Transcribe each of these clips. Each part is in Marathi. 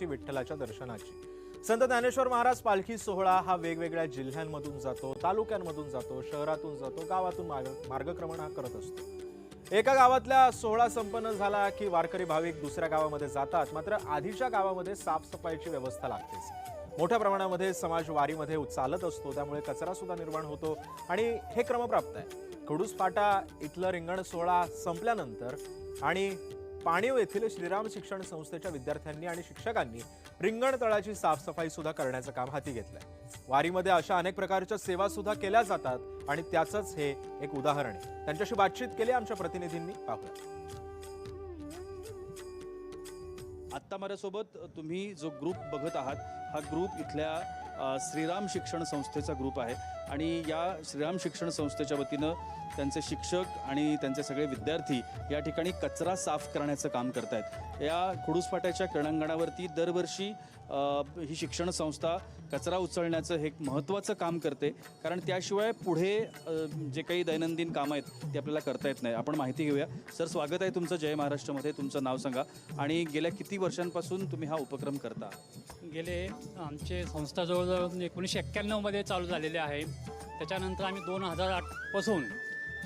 विठ्ठलाच्या दर्शनाची। संत ज्ञानेश्वर महाराज पालखी सोहळा हा वेगवेगळ्या जिल्ह्यांमधून जातो, तालुक्यांमधून जातो, शहरातून जातो, गावातून मार्गक्रमण हा करत असतो। एका गावातला सोहळा संपन्न झाला की वारकरी भाविक दुसऱ्या गावामध्ये जातात, मात्र आधीच्या गावामध्ये साफसफाईची व्यवस्था लागतेच। मोठ्या प्रमाणामध्ये समाज वारीमध्ये चालत असतो, त्यामुळे कचरा सुद्धा निर्माण होतो आणि हे क्रमप्राप्त आहे। खडूस फाटा इथलं रिंगण सोहळा संपल्यानंतर आणि पाणीव येथील श्रीराम शिक्षण संस्थेच्या विद्यार्थ्यांनी आणि शिक्षकांनी रिंगण तळाची साफसफाई सुद्धा करण्याचं काम हाती घेतलंय। वारीमध्ये अशा अनेक प्रकारच्या सेवा सुद्धा केल्या जातात आणि त्याचंच हे एक उदाहरण आहे। त्यांच्याशी बातचीत केली आमच्या प्रतिनिधींनी, पाहूया। आत्ता माझ्यासोबत तुम्ही जो ग्रुप बघत आहात, हा ग्रुप इथल्या श्रीराम शिक्षण संस्थेचा ग्रुप आहे आणि या श्रीराम शिक्षण संस्थेच्या वतीनं त्यांचे शिक्षक आणि त्यांचे सगळे विद्यार्थी या ठिकाणी कचरा साफ करण्याचं काम करत आहेत। या खडूस फाट्याच्या क्रीडांगणावरती दरवर्षी ही शिक्षण संस्था कचरा उचलण्याचं हे एक महत्त्वाचं काम करते, कारण त्याशिवाय पुढे जे काही दैनंदिन कामं आहेत ते आपल्याला करता येत नाही। आपण माहिती घेऊया। सर, स्वागत आहे तुमचं जय महाराष्ट्रमध्ये। तुमचं नाव सांगा आणि गेल्या किती वर्षांपासून तुम्ही हा उपक्रम करता? गेले आमचे संस्था जवळजवळ 1991 मध्ये चालू झालेले आहे। त्याच्यानंतर आम्ही 2008 पासून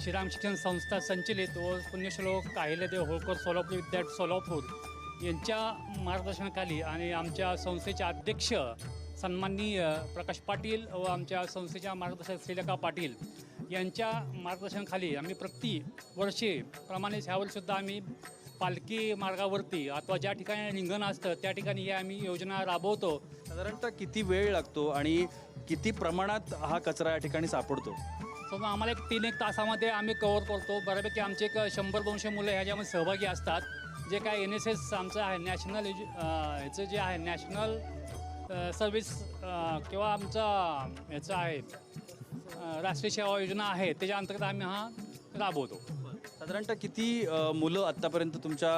श्रीराम शिक्षण संस्था संचलित व पुण्यश्लोक अहिल्यादेवी होळकर सोलापूर विद्यापीठ सोलापूर यांच्या मार्गदर्शनाखाली आणि आमच्या संस्थेचे अध्यक्ष सन्माननीय प्रकाश पाटील व आमच्या संस्थेच्या मार्गदर्शक श्रीलेखा पाटील यांच्या मार्गदर्शनाखाली आम्ही प्रति वर्षी प्रमाणेच ह्यावर्षीसुद्धा आम्ही पालखी मार्गावरती अथवा ज्या ठिकाणी रिंगण असतं त्या ठिकाणी आम्ही योजना राबवतो। साधारणतः किती वेळ लागतो आणि किती प्रमाणात हा कचरा या ठिकाणी सापडतो? सो आम्हाला 3-1 तासामध्ये आम्ही कव्हर करतो। बऱ्यापैकी आमचे 100-200 मुलं ह्याच्यामध्ये सहभागी असतात। जे काय NSS आमचं आहे, नॅशनल ह्याचं जे आहे नॅशनल सर्विस किंवा आमचा ह्याचं आहे राष्ट्रीय सेवा योजना आहे, त्याच्या अंतर्गत आम्ही हा राबवतो। साधारणतः किती मुलं आत्तापर्यंत तुमच्या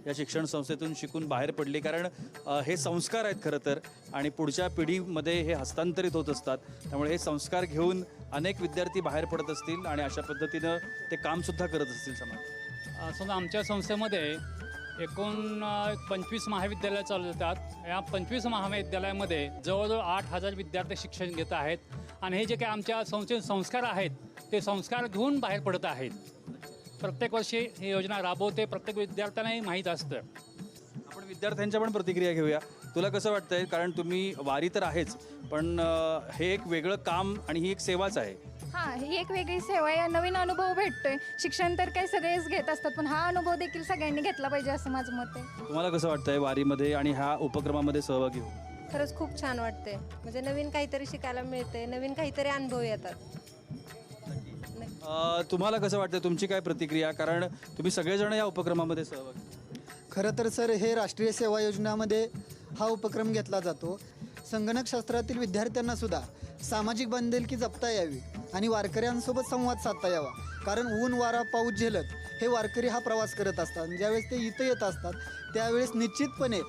या शिक्षण संस्थेतून शिकून बाहेर पडली? कारण हे संस्कार आहेत खरं तर, आणि पुढच्या पिढीमध्ये हे हस्तांतरित होत असतात, त्यामुळे हे संस्कार घेऊन अनेक विद्यार्थी बाहेर पडत असतील आणि अशा पद्धतीनं ते कामसुद्धा करत असतील समाज। समजा आमच्या संस्थेमध्ये एकूण 25 महाविद्यालय चालू होतात। या 25 महाविद्यालयामध्ये जवळजवळ 8,000 विद्यार्थी शिक्षण घेत आहेत आणि हे जे काही आमच्या संस्थेचे संस्कार आहेत ते संस्कार घेऊन बाहेर पडत आहेत। प्रत्येक वर्षी ही योजना राबवते, प्रत्येक विद्यार्थ्यांनाही माहीत असतं। आपण विद्यार्थ्यांच्या पण प्रतिक्रिया घेऊया। तुला कसं वाटतंय? कारण तुम्ही वारी तर आहेच, पण हे एक वेगळं काम आणि ही एक सेवाच आहे। हां, ही एक वेगळी सेवा आहे, नवीन अनुभव भेटतोय। शिक्षण तर काही सगळेच घेत असतात, पण हा अनुभव देखील सगळ्यांनी घेतला पाहिजे असं माझं मत आहे। तुम्हाला कसं वाटतंय वारीमध्ये आणि ह्या उपक्रमामध्ये सहभागी होऊन? खरंच खूप छान वाटते, म्हणजे नवीन काहीतरी शिकायला मिळते, नवीन काहीतरी अनुभव येतात। तुम्हाला कसं वाटतं? तुमची काय प्रतिक्रिया? कारण तुम्ही सगळेजण या उपक्रमामध्ये सहभागी। खरं तर सर, हे राष्ट्रीय सेवा योजनामध्ये हा उपक्रम घेतला जातो। संगणकशास्त्रातील विद्यार्थ्यांना सुद्धा सामाजिक बांधिलकी जपता यावी आणि वारकऱ्यांसोबत संवाद साधता यावा, कारण ऊन वारा पाऊस झेलत हे वारकरी हा प्रवास करत असतात। ज्यावेळेस ते इथं येत असतात त्यावेळेस निश्चितपणे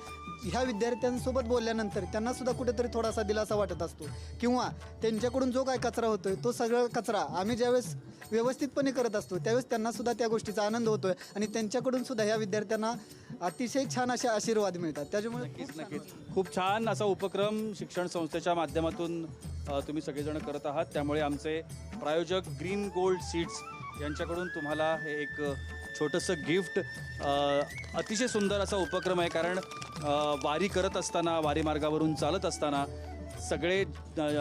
ह्या विद्यार्थ्यांसोबत बोलल्यानंतर त्यांना सुद्धा कुठेतरी थोडासा दिलासा वाटत असतो, किंवा त्यांच्याकडून जो काय कचरा होतोय तो सगळा कचरा आम्ही ज्यावेळेस व्यवस्थितपणे करत असतो त्यावेळेस त्यांना सुद्धा त्या गोष्टीचा आनंद होतोय आणि त्यांच्याकडून सुद्धा ह्या विद्यार्थ्यांना अतिशय छान असे आशीर्वाद मिळतात। त्याच्यामुळे नक्कीच खूप छान असा उपक्रम शिक्षण संस्थेच्या माध्यमातून तुम्ही सगळेजण करत आहात। त्यामुळे आमचे प्रायोजक ग्रीन गोल्ड सीड्स यांच्याकडून तुम्हाला हे एक छोटंसं गिफ्ट, अतिशय सुंदर असा उपक्रम आहे। कारण वारी करत असताना, वारी मार्गावरून चालत असताना सगळे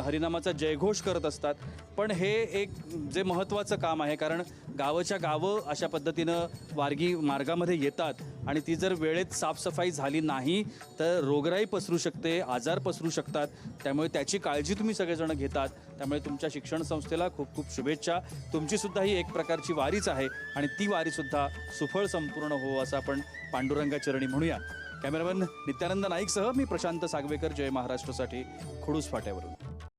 हरिनामाचा जयघोष करत असतात, पण हे एक जे महत्त्वाचं काम आहे, कारण गावाच्या गावं अशा पद्धतीनं वारगी मार्गामध्ये येतात आणि ती जर वेळेत साफसफाई झाली नाही तर रोगराई पसरू शकते, आजार पसरू शकतात। त्यामुळे त्याची काळजी तुम्ही सगळेजण घेतात, त्यामुळे तुमच्या शिक्षण संस्थेला खूप खूप शुभेच्छा। तुमचीसुद्धा ही एक प्रकारची वारीच आहे आणि ती वारीसुद्धा सुफळ संपूर्ण हो असं आपण पांडुरंगाचरणी म्हणूया। कॅमेरामन नित्यानंद नाईकसह मी प्रशांत सागवेकर, जय महाराष्ट्रसाठी खडूस फाट्यावरून।